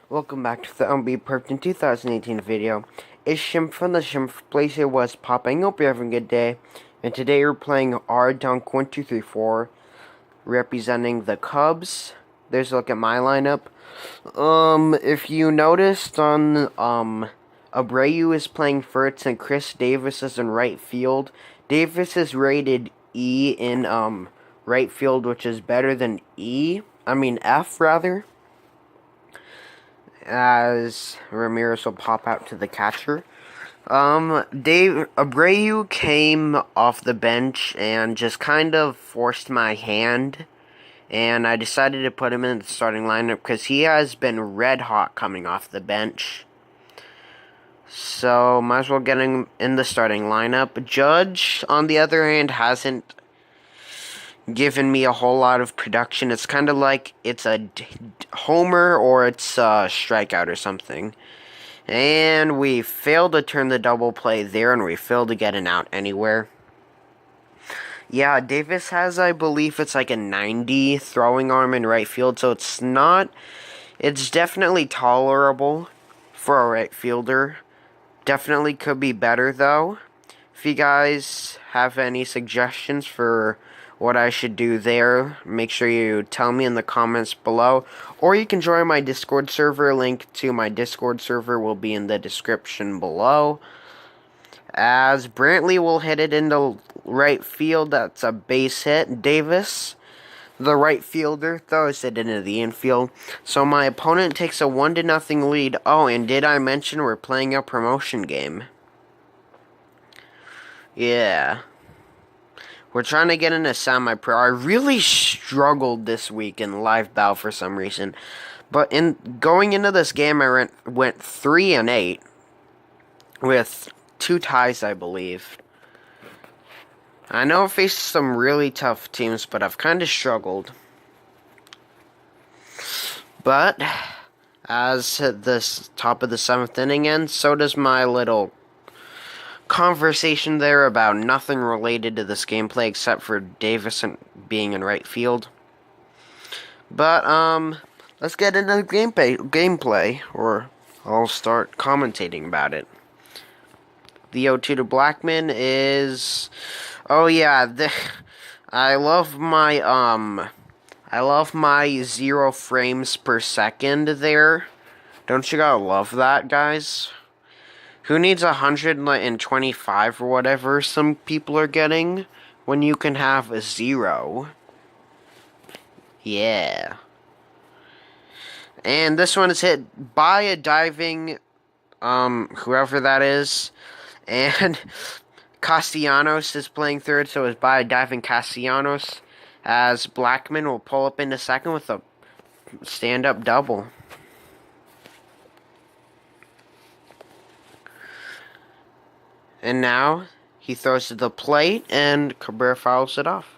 Welcome back to the MLB PI 2018 video. It's Schimpf from the Schimpf Place. It was popping. Hope you're having a good day. And today we're playing R Dunk 1234, representing the Cubs. There's a look at my lineup. If you noticed on Abreu is playing first and Chris Davis is in right field. Davis is rated E in right field, which is better than F rather. As Ramirez will pop out to the catcher. Abreu came off the bench and just kind of forced my hand, and I decided to put him in the starting lineup because he has been red hot coming off the bench. So, might as well get him in the starting lineup. Judge, on the other hand, hasn't given me a whole lot of production. It's kind of like it's a homer or it's a strikeout or something. And we failed to turn the double play there, and we failed to get an out anywhere. Yeah, Davis has, I believe, it's like a 90 throwing arm in right field, so it's definitely tolerable for a right fielder. Definitely could be better, though. If you guys have any suggestions for what I should do there, make sure you tell me in the comments below, or you can join my Discord server. Link to my Discord server will be in the description below. As Brantley will hit it into right field, that's a base hit. Davis, the right fielder, throws it into the infield. So my opponent takes a 1-0 lead. Oh, and did I mention we're playing a promotion game? Yeah. We're trying to get into semi-pro. I really struggled this week in live battle for some reason. But in going into this game, I went 3-8 with 2 ties, I believe. I know I faced some really tough teams, but I've kind of struggled. But as the top of the 7th inning ends, so does my little conversation there about nothing related to this gameplay except for Davison being in right field. But let's get into the gameplay, or I'll start commentating about it. The 0-2 to Blackman is, oh yeah, I love my 0 frames per second there. Don't you gotta love that, guys? Who needs 125 or whatever some people are getting when you can have a 0? Yeah. And this one is hit by a diving, whoever that is. And Castellanos is playing third, so it's by a diving Castellanos. As Blackman will pull up into second with a stand-up double. And now, he throws to the plate, and Cabrera fouls it off.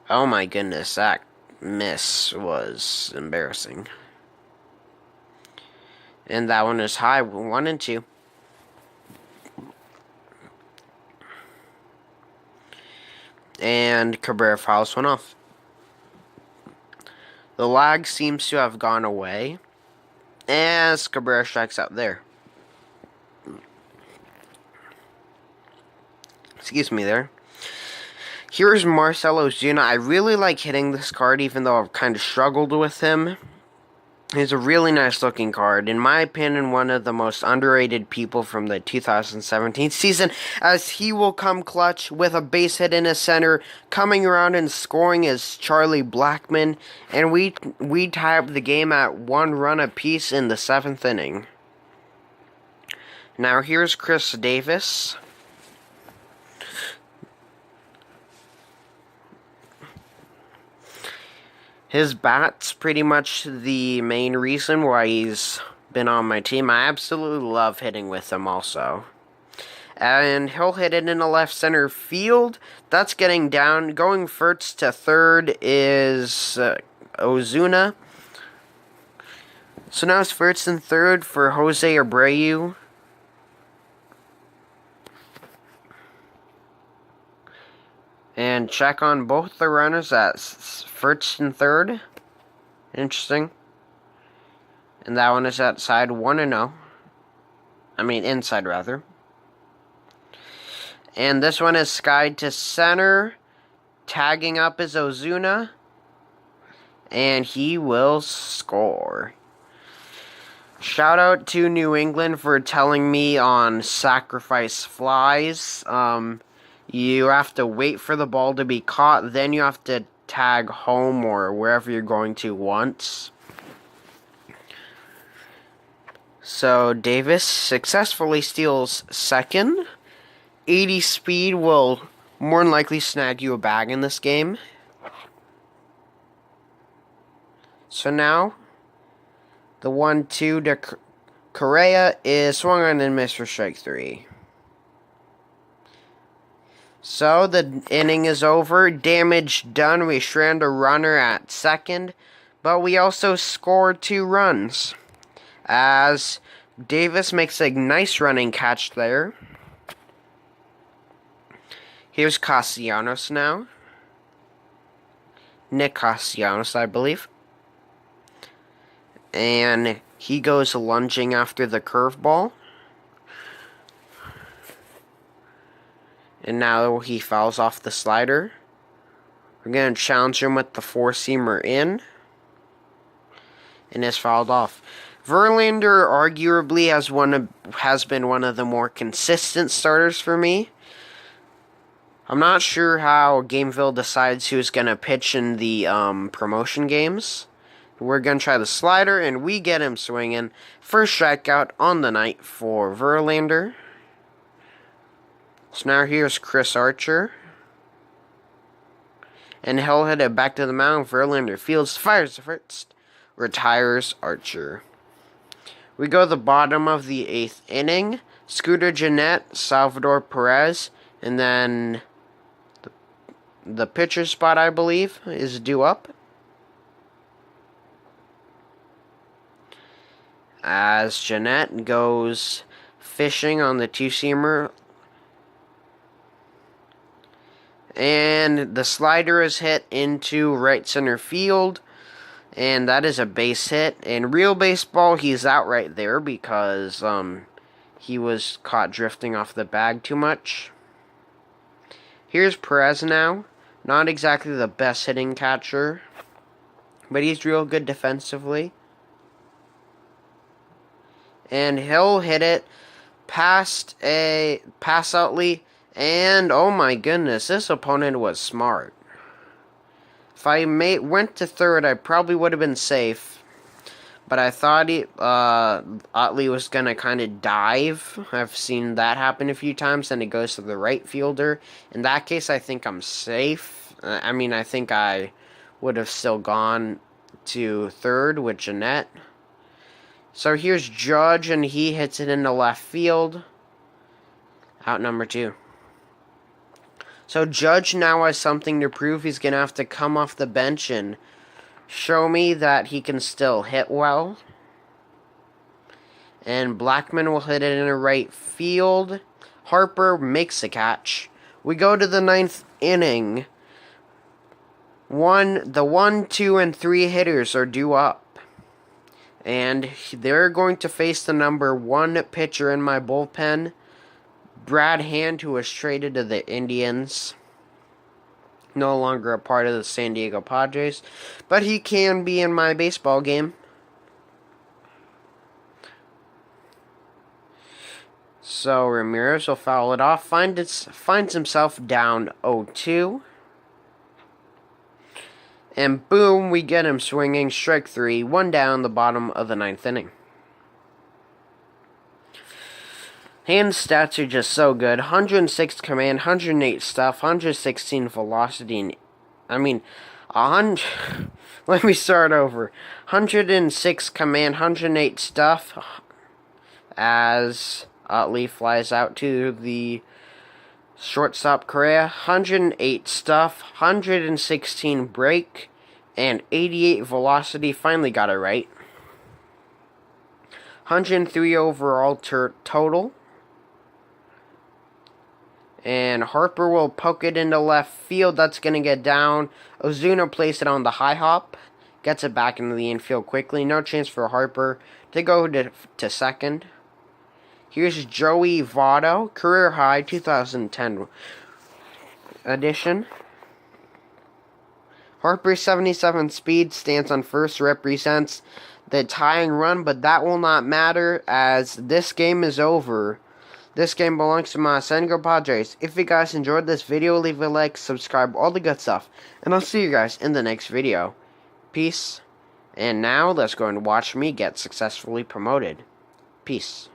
Oh my goodness, that miss was embarrassing. And that one is high, 1-2. And Cabrera fouls one off. The lag seems to have gone away, as Cabrera strikes out there. Excuse me there. Here's Marcell Ozuna. I really like hitting this card, even though I've kind of struggled with him. He's a really nice looking card. In my opinion, one of the most underrated people from the 2017 season, as he will come clutch with a base hit in his center. Coming around and scoring is Charlie Blackman. And we tie up the game at 1 run apiece in the 7th inning. Now here's Chris Davis. His bat's pretty much the main reason why he's been on my team. I absolutely love hitting with him also. And he'll hit it in the left center field. That's getting down. Going first to third is Ozuna. So now it's first and third for Jose Abreu. And check on both the runners at first and third. Interesting. And that one is at side 1-0. I mean, inside, rather. And this one is skied to center. Tagging up is Ozuna. And he will score. Shout out to New England for telling me on sacrifice flies. You have to wait for the ball to be caught, then you have to tag home or wherever you're going to once. So Davis successfully steals second. 80 speed will more than likely snag you a bag in this game. So now, the 1-2 to Correa is swung on and missed for strike 3. So the inning is over. Damage done. We strand a runner at second. But we also scored 2 runs. As Davis makes a nice running catch there. Here's Castellanos now. Nick Castellanos, I believe. And he goes lunging after the curveball. And now he fouls off the slider. We're going to challenge him with the four-seamer in. And is fouled off. Verlander arguably has been one of the more consistent starters for me. I'm not sure how Gameville decides who's going to pitch in the promotion games. We're going to try the slider, and we get him swinging. First strikeout on the night for Verlander. So now here's Chris Archer. And he'll hit it back to the mound. Verlander fields, fires the first, retires Archer. We go to the bottom of the 8th inning. Scooter Gennett, Salvador Perez, and then the pitcher spot, I believe, is due up. As Gennett goes fishing on the two-seamer. And the slider is hit into right center field. And that is a base hit. In real baseball, he's out right there because he was caught drifting off the bag too much. Here's Perez now. Not exactly the best hitting catcher, but he's real good defensively. And he'll hit it past a pass outlet. And oh my goodness, this opponent was smart. If I went to third, I probably would have been safe. But I thought Utley was going to kind of dive. I've seen that happen a few times, and it goes to the right fielder. In that case, I think I'm safe. I think I would have still gone to third with Gennett. So here's Judge, and he hits it into left field. Out number 2. So Judge now has something to prove. He's going to have to come off the bench and show me that he can still hit well. And Blackman will hit it into right field. Harper makes the catch. We go to the 9th inning. The 1, 2, and 3 hitters are due up. And they're going to face the number 1 pitcher in my bullpen, Brad Hand, who was traded to the Indians. No longer a part of the San Diego Padres, but he can be in my baseball game. So Ramirez will foul it off, finds himself down 0-2. And boom, we get him swinging, strike 3, 1 down, the bottom of the 9th inning. Hand's stats are just so good. 106 command, 108 stuff, 116 velocity. Let me start over. 106 command, 108 stuff. As Utley flies out to the shortstop Correa. 108 stuff, 116 break, and 88 velocity. Finally got it right. 103 overall total. And Harper will poke it into left field. That's going to get down. Ozuna plays it on the high hop. Gets it back into the infield quickly. No chance for Harper to go to second. Here's Joey Votto, career high 2010 edition. Harper's 77 speed stance on first represents the tying run, but that will not matter as this game is over. This game belongs to my San Diego Padres. If you guys enjoyed this video, leave a like, subscribe, all the good stuff. And I'll see you guys in the next video. Peace. And now, let's go and watch me get successfully promoted. Peace.